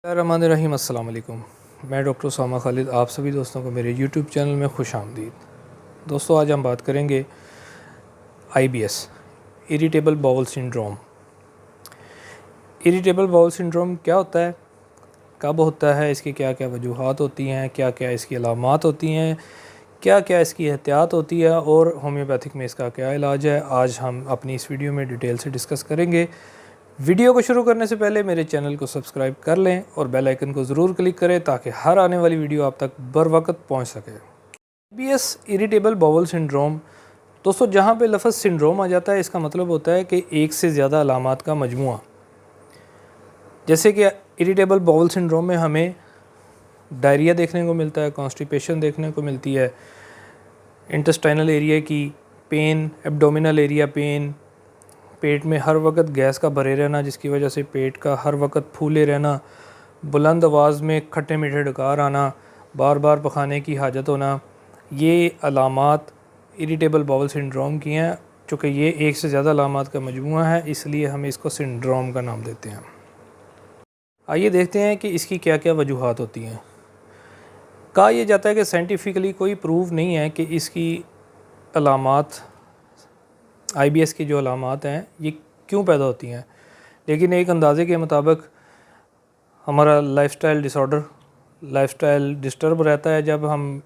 रहीम अस्सलाम वालेकुम। मैं डॉक्टर उसामा खालिद आप सभी दोस्तों को मेरे यूट्यूब चैनल में खुश आमदीद। दोस्तों, आज हम बात करेंगे IBS, irritable bowel syndrome. Irritable bowel syndrome क्या होता है, कब होता है, इसकी क्या क्या वजूहात होती हैं, क्या क्या इसकी अलामात होती हैं, क्या क्या इसकी एहतियात होती है और होम्योपैथिक में इसका क्या इलाज है, आज हम अपनी इस वीडियो में डिटेल से डिस्कस करेंगे। वीडियो को शुरू करने से पहले मेरे चैनल को सब्सक्राइब कर लें और बेल आइकन को ज़रूर क्लिक करें ताकि हर आने वाली वीडियो आप तक बर वक्त पहुँच सके। IBS इरिटेबल बाउल सिंड्रोम, दोस्तों जहाँ पे लफ्ज़ सिंड्रोम आ जाता है इसका मतलब होता है कि एक से ज़्यादा अलामात का मजमुआ। जैसे कि इरिटेबल बाउल सिंड्रोम में हमें डायरिया देखने को मिलता है, कॉन्स्टिपेशन देखने को मिलती है, इंटेस्टाइनल एरिया की पेन, एब्डोमिनल एरिया पेन, पेट में हर वक्त गैस का भरे रहना जिसकी वजह से पेट का हर वक्त फूले रहना, बुलंद आवाज़ में खट्टे मीठे डकार आना, बार बार पखाने की हाजत होना, ये अलामात इरिटेबल बाउल सिंड्रोम की हैं। चूँकि ये एक से ज़्यादा अलामात का मजमूआ है इसलिए हम इसको सिंड्रोम का नाम देते हैं। आइए देखते हैं कि इसकी क्या क्या वजूहात होती हैं। कहा यह जाता है कि साइंटिफिकली कोई प्रूव नहीं है कि इसकी अलामात IBS की जो अलामात हैं ये क्यों पैदा होती हैं, लेकिन एक अंदाज़े के मुताबिक हमारा लाइफस्टाइल डिसऑर्डर, लाइफस्टाइल डिस्टर्ब रहता है। जब हम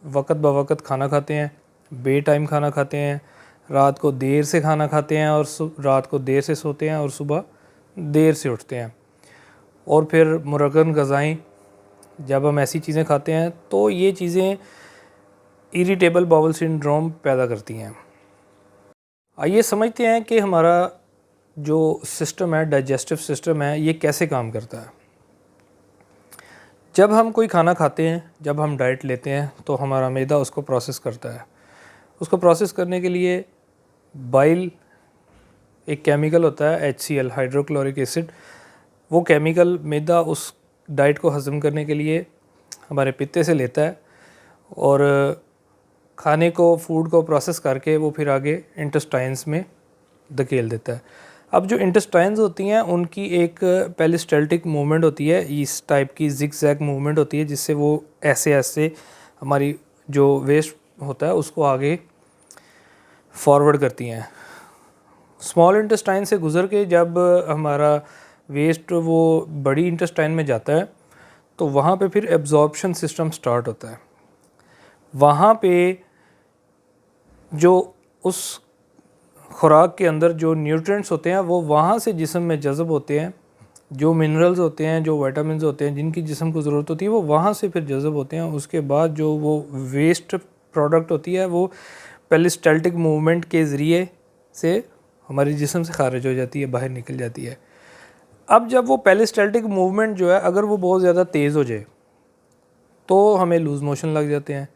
वक्त ब वक्त खाना खाते हैं, बे टाइम खाना खाते हैं, रात को देर से खाना खाते हैं और रात को देर से सोते हैं और सुबह देर से उठते हैं, और फिर मुरगन ग़िज़ाएँ जब हम ऐसी चीज़ें खाते हैं तो ये चीज़ें इरिटेबल बाउल सिंड्रोम पैदा करती हैं। आइए समझते हैं कि हमारा जो सिस्टम है, डाइजेस्टिव सिस्टम है, ये कैसे काम करता है। जब हम कोई खाना खाते हैं, जब हम डाइट लेते हैं तो हमारा मैदा उसको प्रोसेस करता है। उसको प्रोसेस करने के लिए बाइल एक केमिकल होता है, HCl हाइड्रोक्लोरिक एसिड, वो केमिकल मैदा उस डाइट को हज़म करने के लिए हमारे पित्ते से लेता है और खाने को, फूड को प्रोसेस करके वो फिर आगे इंटेस्टाइन्स में धकेल देता है। अब जो इंटेस्टाइन्स होती हैं उनकी एक पेरिस्टाल्टिक मूवमेंट होती है, इस टाइप की जिग-जैग मूवमेंट होती है जिससे वो ऐसे ऐसे हमारी जो वेस्ट होता है उसको आगे फॉरवर्ड करती हैं। स्मॉल इंटेस्टाइन से गुज़र के जब हमारा वेस्ट वो बड़ी इंटेस्टाइन में जाता है तो वहाँ पे फिर एब्जॉर्प्शन सिस्टम स्टार्ट होता है। वहाँ पे जो उस खुराक के अंदर जो न्यूट्रिएंट्स होते हैं वो वहाँ से जिस्म में जज़ब होते हैं, जो मिनरल्स होते हैं, जो विटामिन्स होते हैं जिनकी जिस्म को ज़रूरत होती है वो वहाँ से फिर जज़ब होते हैं। उसके बाद जो वो वेस्ट प्रोडक्ट होती है वो पेरिस्टाल्टिक मूवमेंट के ज़रिए से हमारे जिस्म से खारिज हो जाती है, बाहर निकल जाती है। अब जब वो पेरिस्टाल्टिक मूवमेंट जो है अगर वो बहुत ज़्यादा तेज़ हो जाए तो हमें लूज़ मोशन लग जाते हैं।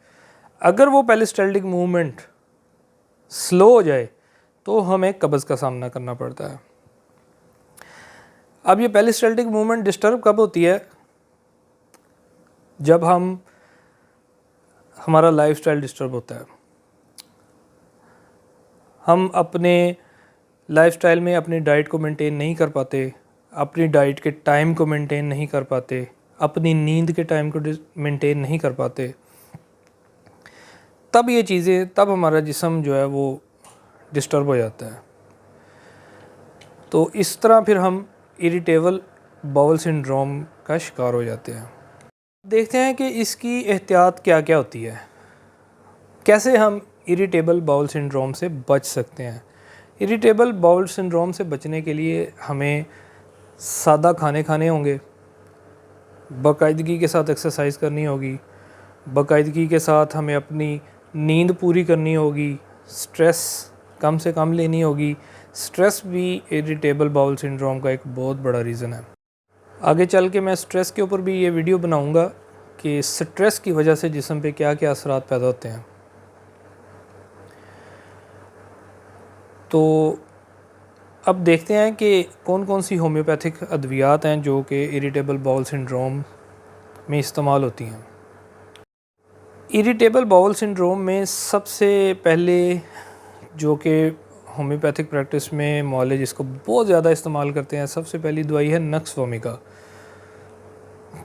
अगर वो पेरिस्टाल्टिक मूवमेंट स्लो हो जाए तो हमें कब्ज़ का सामना करना पड़ता है। अब ये पेरिस्टाल्टिक मूवमेंट डिस्टर्ब कब होती है? जब हमारा लाइफस्टाइल डिस्टर्ब होता है। हम अपने लाइफस्टाइल में अपनी डाइट को मेंटेन नहीं कर पाते, अपनी डाइट के टाइम को मेंटेन नहीं कर पाते, अपनी नींद के टाइम को मेंटेन नहीं कर पाते, तब हमारा जिस्म जो है वो डिस्टर्ब हो जाता है। तो इस तरह फिर हम इरिटेबल बाउल सिंड्रोम का शिकार हो जाते हैं। देखते हैं कि इसकी एहतियात क्या क्या होती है, कैसे हम इरिटेबल बाउल सिंड्रोम से बच सकते हैं। इरिटेबल बाउल सिंड्रोम से बचने के लिए हमें सादा खाने होंगे, बाकायदगी के साथ एक्सरसाइज करनी होगी, बाकायदगी के साथ हमें अपनी नींद पूरी करनी होगी, स्ट्रेस कम से कम लेनी होगी। स्ट्रेस भी इरिटेबल बाउल सिंड्रोम का एक बहुत बड़ा रीज़न है। आगे चल के मैं स्ट्रेस के ऊपर भी ये वीडियो बनाऊंगा कि स्ट्रेस की वजह से जिस्म पे क्या क्या असरात पैदा होते हैं। तो अब देखते हैं कि कौन कौन सी होम्योपैथिक अद्वियात हैं जो कि इरिटेबल बाउल सिंड्रोम में इस्तेमाल होती हैं। इरिटेबल बाउल सिंड्रोम में सबसे पहले जो कि होम्योपैथिक प्रैक्टिस में मौले जिसको बहुत ज़्यादा इस्तेमाल करते हैं, सबसे पहली दवाई है नक्स वोमिका।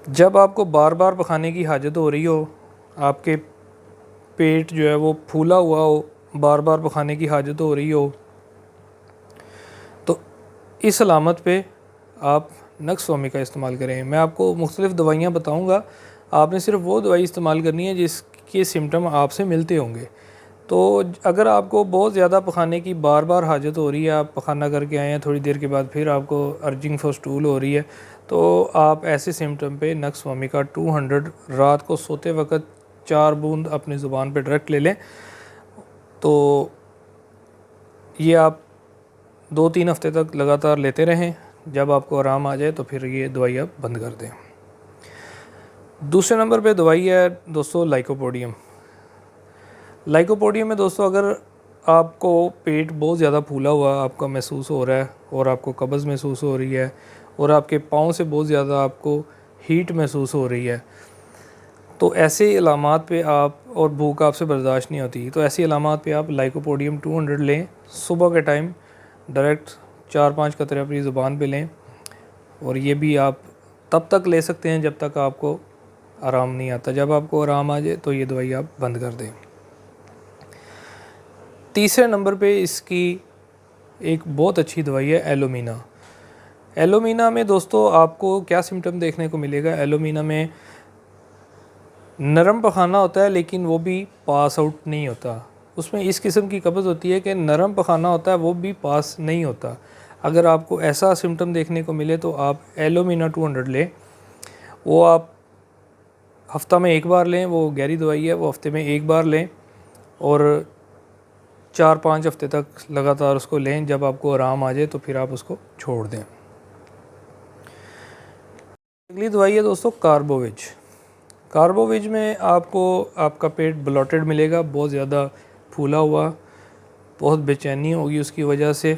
जब आपको बार बार पखाने की हाजत हो रही हो, आपके पेट जो है वो फूला हुआ हो, बार बार पखाने की हाजत हो रही हो, तो इस अलामत पे आप नक्स स्वामी का इस्तेमाल करें। मैं आपको मुख्तलिफ़ दवाइयाँ बताऊँगा, आपने सिर्फ वो दवाई इस्तेमाल करनी है जिसके सिम्टम आपसे मिलते होंगे। तो अगर आपको बहुत ज़्यादा पखाने की बार बार हाजत हो रही है, आप पखाना करके आए हैं, थोड़ी देर के बाद फिर आपको अर्जिंग फॉर स्टूल हो रही है, तो आप ऐसे सिम्टम पे नक्स स्वामी का 200 रात को सोते वक्त 4 बूंद अपनी ज़ुबान पे डायरेक्ट ले लें। तो ये आप 2-3 हफ़्ते तक लगातार लेते रहें। जब आपको आराम आ जाए तो फिर ये दवाई आप बंद कर दें। दूसरे नंबर पे दवाई है दोस्तों लाइकोपोडियम। लाइकोपोडियम में दोस्तों अगर आपको पेट बहुत ज़्यादा फूला हुआ आपका महसूस हो रहा है और आपको कब्ज़ महसूस हो रही है और आपके पाँव से बहुत ज़्यादा आपको हीट महसूस हो रही है, तो ऐसे अलामात पे आप, और भूख आपसे बर्दाश्त नहीं होती, तो ऐसी अलामात पे आप लाइकोपोडियम 200 लें। सुबह के टाइम डायरेक्ट 4-5 कतरे अपनी ज़ुबान पे लें, और ये भी आप तब तक ले सकते हैं जब तक आपको आराम नहीं आता। जब आपको आराम आ जाए तो ये दवाई आप बंद कर दें। तीसरे नंबर पे इसकी एक बहुत अच्छी दवाई है एलोमीना। एलोमीना में दोस्तों आपको क्या सिम्टम देखने को मिलेगा? एलोमीना में नरम पखाना होता है लेकिन वो भी पास आउट नहीं होता। उसमें इस किस्म की कब्ज़ होती है कि नरम पखाना होता है, वो भी पास नहीं होता। अगर आपको ऐसा सिम्टम देखने को मिले तो आप एलोमीना 200 लें। वो आप हफ्ता में एक बार लें, वो गहरी दवाई है, वो हफ्ते में एक बार लें और 4-5 हफ्ते तक लगातार उसको लें। जब आपको आराम आ जाए तो फिर आप उसको छोड़ दें। अगली दवाई है दोस्तों कार्बोविज। कार्बोविज में आपको आपका पेट ब्लॉटेड मिलेगा, बहुत ज़्यादा फूला हुआ, बहुत बेचैनी होगी उसकी वजह से,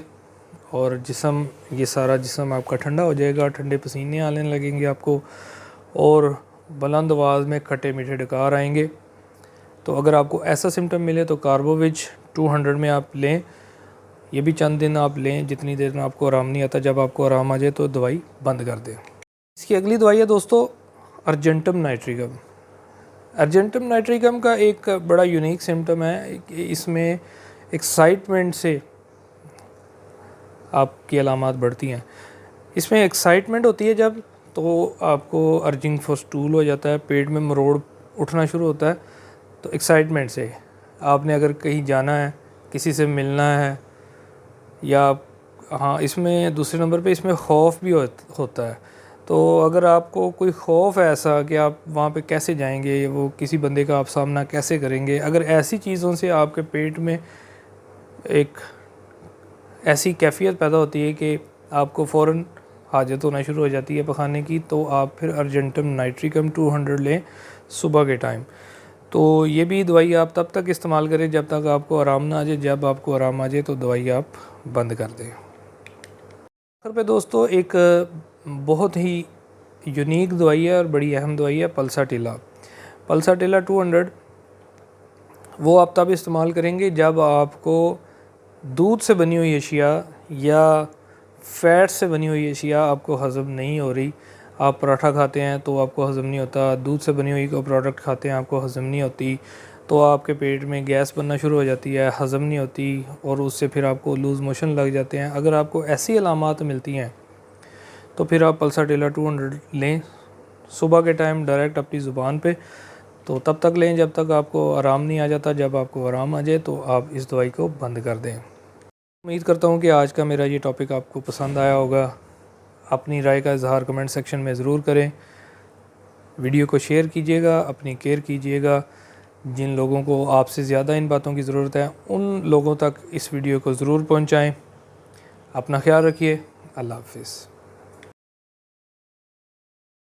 और जिस्म, ये सारा जिस्म आपका ठंडा हो जाएगा, ठंडे पसीने आने लगेंगे आपको, और बुलंद आवाज़ में खट्टे मीठे डकार आएंगे। तो अगर आपको ऐसा सिम्टम मिले तो कार्बोविज 200 में आप लें। ये भी चंद दिन आप लें, जितनी देर में आपको आराम नहीं आता। जब आपको आराम आ जाए तो दवाई बंद कर दें। इसकी अगली दवाई है दोस्तों अर्जेंटम नाइट्रिकम। अर्जेंटम नाइट्रिकम का एक बड़ा यूनिक सिम्टम है कि इसमें एक्साइटमेंट से आपकी अलामात बढ़ती हैं। इसमें एक्साइटमेंट होती है जब, तो आपको अर्जिंग फॉर स्टूल हो जाता है, पेट में मरोड़ उठना शुरू होता है। तो एक्साइटमेंट से आपने अगर कहीं जाना है, किसी से मिलना है, या हाँ, इसमें दूसरे नंबर पे इसमें खौफ भी होता है। तो अगर आपको कोई खौफ है ऐसा कि आप वहाँ पे कैसे जाएंगे, वो किसी बंदे का आप सामना कैसे करेंगे, अगर ऐसी चीज़ों से आपके पेट में एक ऐसी कैफियत पैदा होती है कि आपको फ़ौरन हाजत होना शुरू हो जाती है पखाने की, तो आप फिर अर्जेंटम नाइट्रिकम 200 लें सुबह के टाइम। तो ये भी दवाई आप तब तक इस्तेमाल करें जब तक आपको आराम ना आ जाए। जब आपको आराम आ जाए तो दवाई आप बंद कर दें। आखिर पे दोस्तों एक बहुत ही यूनिक दवाई है और बड़ी अहम दवाई है पल्साटिला। पल्साटिला 200 वो आप तब इस्तेमाल करेंगे जब आपको दूध से बनी हुई अशिया या फ़ैट से बनी हुई अशिया आपको हज़म नहीं हो रही। आप पराठा खाते हैं तो आपको हज़म नहीं होता, दूध से बनी हुई कोई प्रोडक्ट खाते हैं आपको हज़म नहीं होती, तो आपके पेट में गैस बनना शुरू हो जाती है, हज़म नहीं होती, और उससे फिर आपको लूज़ मोशन लग जाते हैं। अगर आपको ऐसी अलामात मिलती हैं तो फिर आप पल्साटिला 200 लें सुबह के टाइम डायरेक्ट अपनी ज़ुबान पे। तो तब तक लें जब तक आपको आराम नहीं आ जाता। जब आपको आराम आ जाए तो आप इस दवाई को बंद कर दें। उम्मीद करता हूँ कि आज का मेरा ये टॉपिक आपको पसंद आया होगा। अपनी राय का इजहार कमेंट सेक्शन में ज़रूर करें। वीडियो को शेयर कीजिएगा, अपनी केयर कीजिएगा। जिन लोगों को आपसे ज़्यादा इन बातों की ज़रूरत है उन लोगों तक इस वीडियो को ज़रूर पहुँचाएँ। अपना ख्याल रखिए। अल्लाह हाफ़िज़।